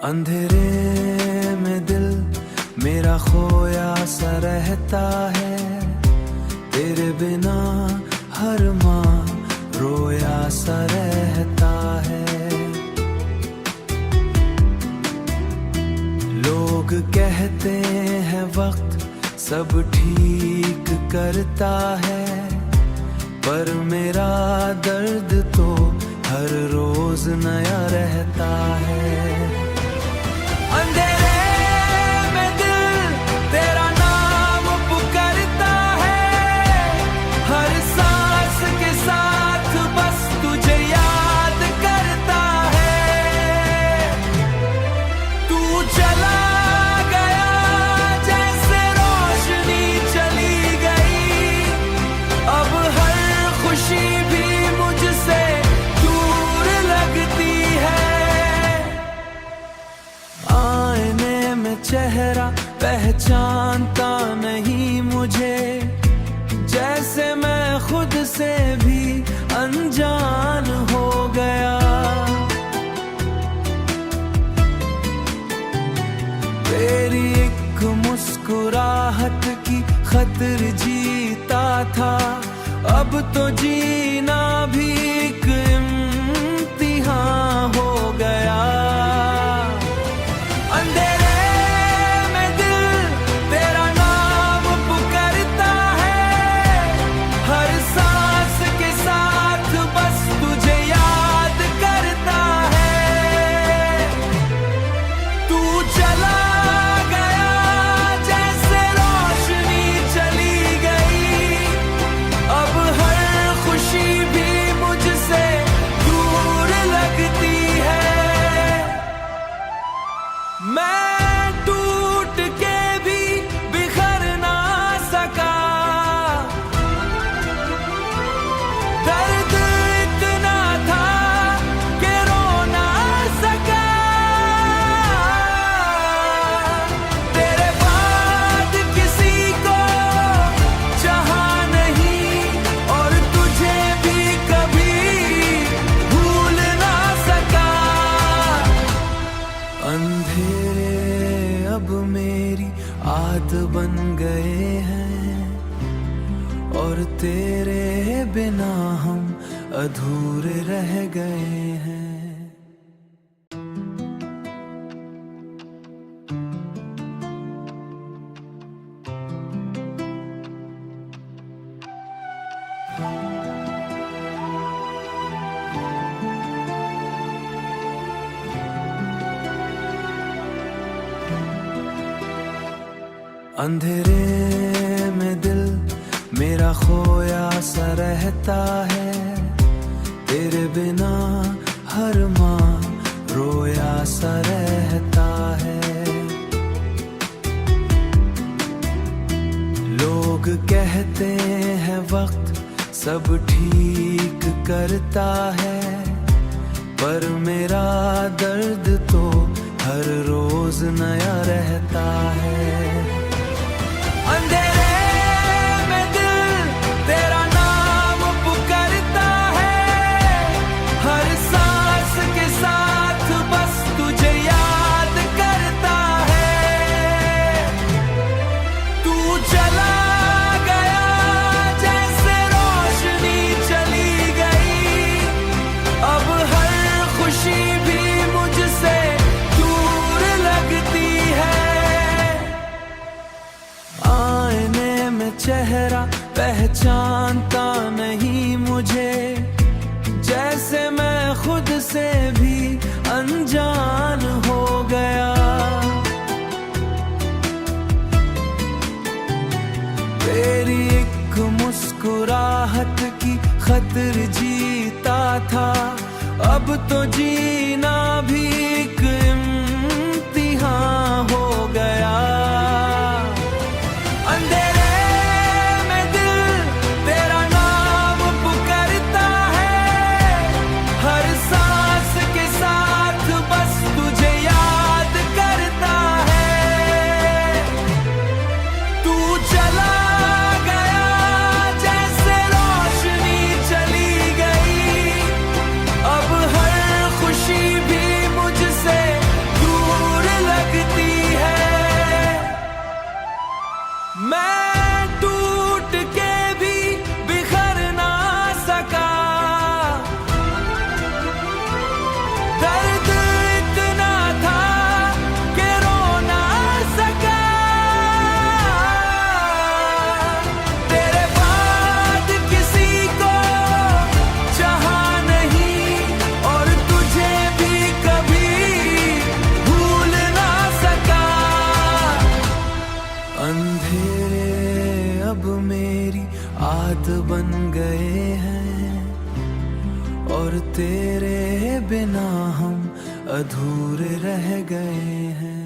अंधेरे में दिल मेरा खोया सा रहता है, तेरे बिना हर माँ रोया सा रहता है। लोग कहते हैं वक्त सब ठीक करता है, पर मेरा दर्द तो हर रोज नया रहता है। अंधेरे में दिल तेरा नाम पुकारता है, हर सांस के साथ बस तुझे याद करता है। तू चला गया जैसे रोशनी चली गई, अब हर खुशी भी मुझसे दूर लगती है। चेहरा पहचानता नहीं मुझे, जैसे मैं खुद से भी अनजान हो गया। तेरी एक मुस्कुराहट की खतर जीता था, अब तो जीना भी एक इम्तिहान हो गया। मैं टूट के भी बिखर ना सका, दर्द इतना था कि रो ना सका। तेरे बाद किसी को चाहा नहीं, और तुझे भी कभी भूल ना सका। अंधेरे अब मेरी आदत बन गए हैं, और तेरे बिना हम अधूरे रह गए हैं। अंधेरे में दिल मेरा खोया सा रहता है, तेरे बिना हर माँ रोया सा रहता है। लोग कहते हैं वक्त सब ठीक करता है, पर मेरा दर्द तो हर रोज नया रहता है। अंधेरे में दिल तेरा नाम पुकारता है, हर सांस के साथ बस तुझे याद करता है। तू चला गया जैसे रोशनी चली गई, अब हर खुशी भी मुझसे दूर लगती है। चेहरा पहचानता नहीं मुझे, जैसे मैं खुद से भी अनजान हो गया। तेरी एक मुस्कुराहट की खतर जीता था, अब तो जीना भी एक इम्तिहान हो गया। तू और तेरे बिना हम अधूरे रह गए हैं।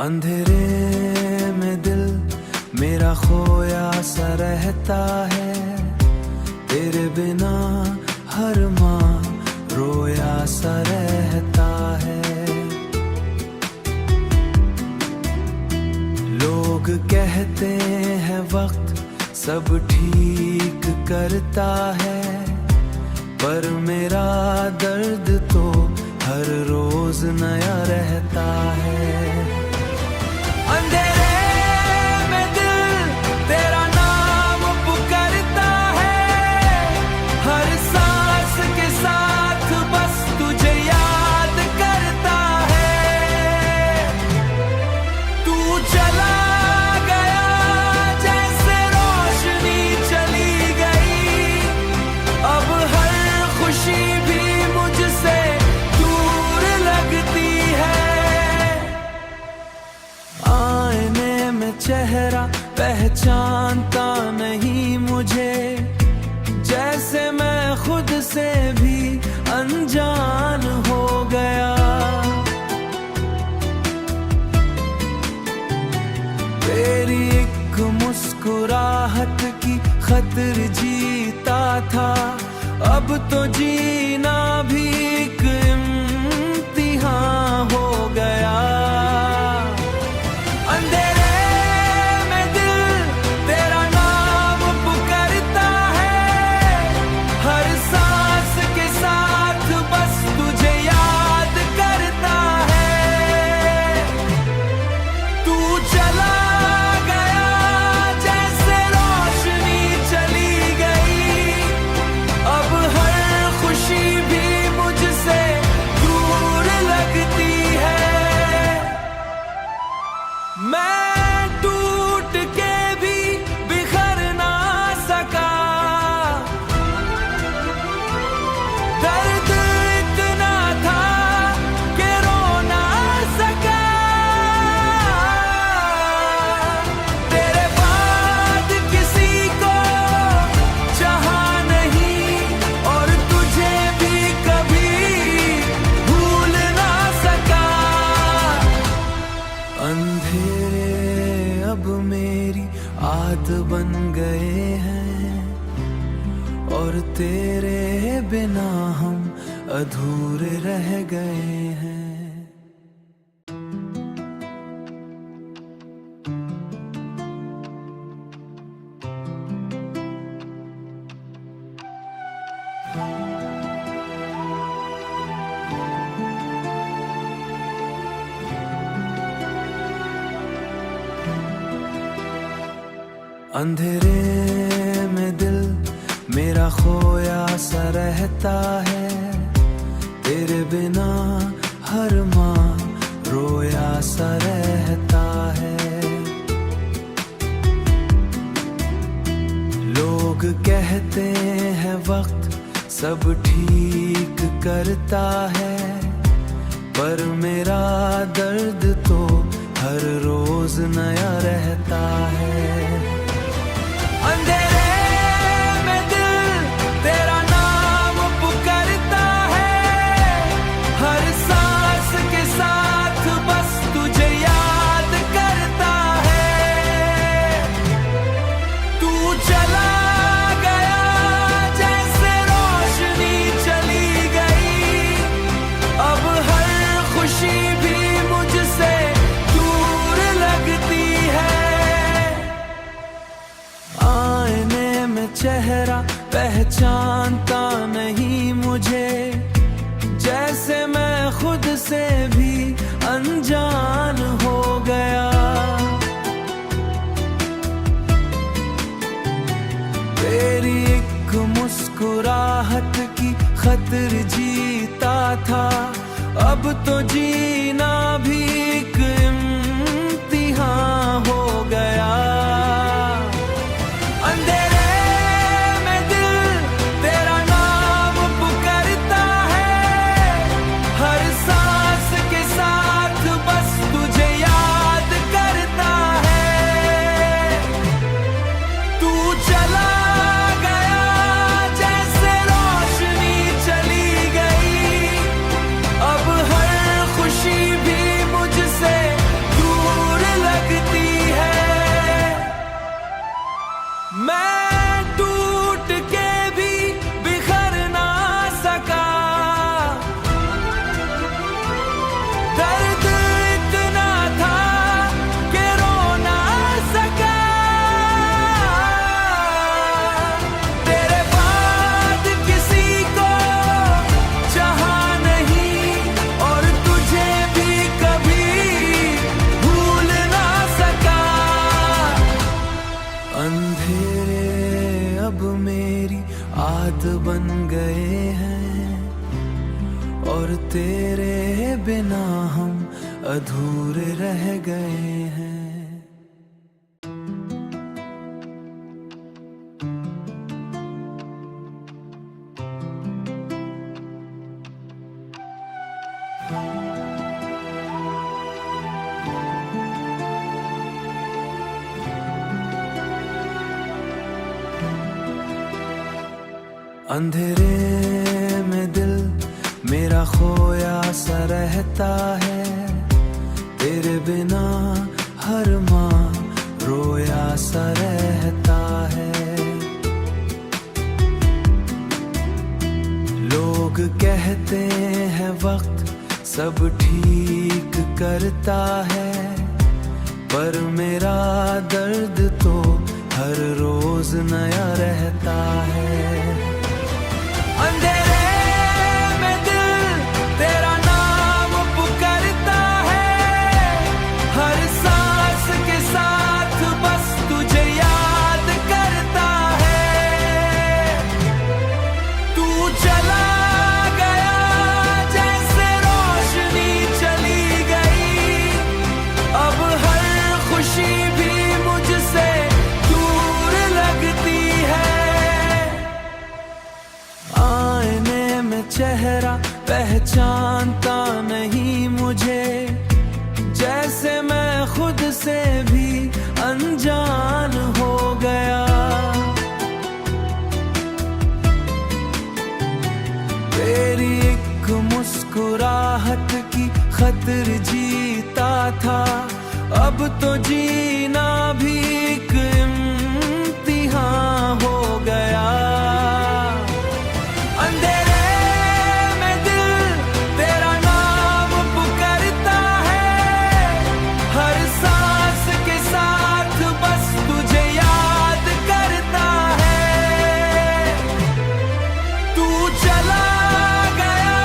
अंधेरे में दिल मेरा खोया सा रहता है, तेरे बिना हर माह रोया सा रहता है। लोग कहते हैं वक्त सब ठीक करता है, पर मेरा दर्द तो हर रोज नया रहता है। अंधेरे में दिल तेरा नाम पुकारता है, हर सांस के साथ बस तुझे याद करता है। तू चला गया जैसे रोशनी चली गई, अब हर खुशी भी मुझसे दूर लगती है। चेहरा पहचानता नहीं मुझे, जैसे मैं खुद से भी अनजान हो गया। तेरी एक मुस्कुराहट की खातिर जीता था, अब तो जीना भी एक इम्तिहान हो गया। मैं टूट के भी बिखर ना सका, दर्द इतना था कि रो ना सका। तेरे बाद किसी को चाहा नहीं, और तुझे भी कभी भूल ना सका। अंधेरे अब मेरी आदत बन गए हैं, और तेरे बिना हम अधूरे रह गए हैं। अंधेरे में दिल मेरा खोया सा रहता है, तेरे बिना हर माह रोया सा रहता है। लोग कहते हैं वक्त सब ठीक करता है, पर मेरा दर्द तो हर रोज नया रहता है। अंधेरे में दिल तेरा नाम पुकारता है, हर सांस के साथ बस तुझे याद करता है। तू चला गया जैसे रोशनी चली गई, अब हर खुशी भी मुझसे दूर लगती है। चेहरा पहचानता नहीं मुझे, जैसे मैं खुद से भी अनजान हो गया। तेरी एक मुस्कुराहट की खातिर जीता था, अब तो जीना भी एक इम्तिहान हो गया। अंधेरे अब मेरी आदत बन गए हैं, और तेरे बिना हम अधूरे रह गए हैं। अंधेरे में दिल मेरा खोया सा रहता है, तेरे बिना हर माँ रोया सा रहता है। लोग कहते हैं वक्त सब ठीक करता है, पर मेरा दर्द तो हर रोज नया रहता है। अंधेरे में दिल तेरा नाम पुकारता है, हर सांस के साथ बस तुझे याद करता है। तू चला गया जैसे रोशनी चली गई, अब हर खुशी भी मुझसे दूर लगती है। आईने में चेहरा पहचानता नहीं मुझे, जैसे मैं खुद से भी अनजान हो गया। तेरी एक मुस्कुराहट की खतर जीता था, अब तो जीना भी एक इम्तिहान हो गया। अंधेरे में दिल तेरा नाम पुकारता है, हर सांस के साथ बस तुझे याद करता है। तू चला गया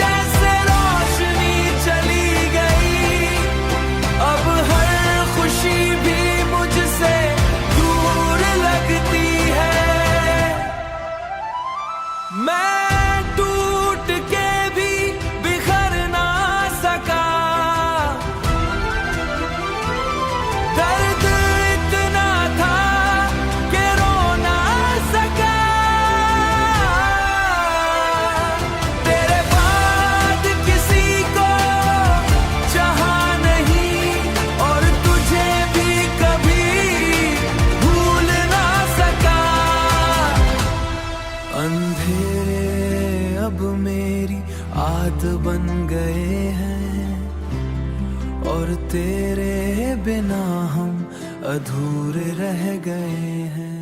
जैसे रोशनी चली गई, अब हर खुशी भी मुझसे दूर लगती है। मैं टूट के भी बिखर ना सका, दर्द इतना था कि रो ना सका। तेरे बाद किसी को चाहा नहीं, और तुझे भी कभी भूल ना सका। अंधेरे अब मेरी आदत बन गए हैं, और तेरे बिना हम अधूरे रह गए हैं।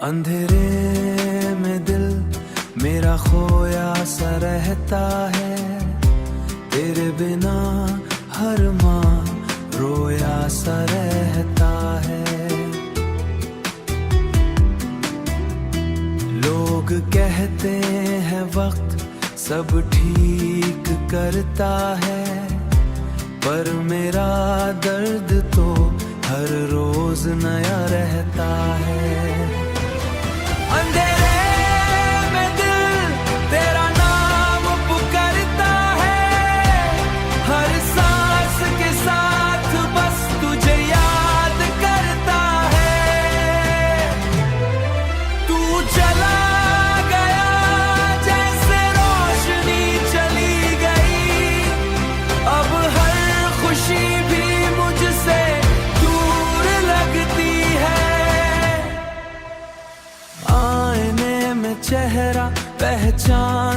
अंधेरे में दिल मेरा खोया सा रहता है, तेरे बिना हर माँ रोया सा रहता है। लोग कहते हैं वक्त सब ठीक करता है, पर मेरा दर्द तो हर रोज नया रहता है। अंधेरे में दिल तेरा नाम पुकारता है, हर सांस के साथ बस तुझे याद करता है। तू चला गया जैसे रोशनी चली गई, अब हर खुशी भी मुझसे दूर लगती है। आईने में चेहरा पहचान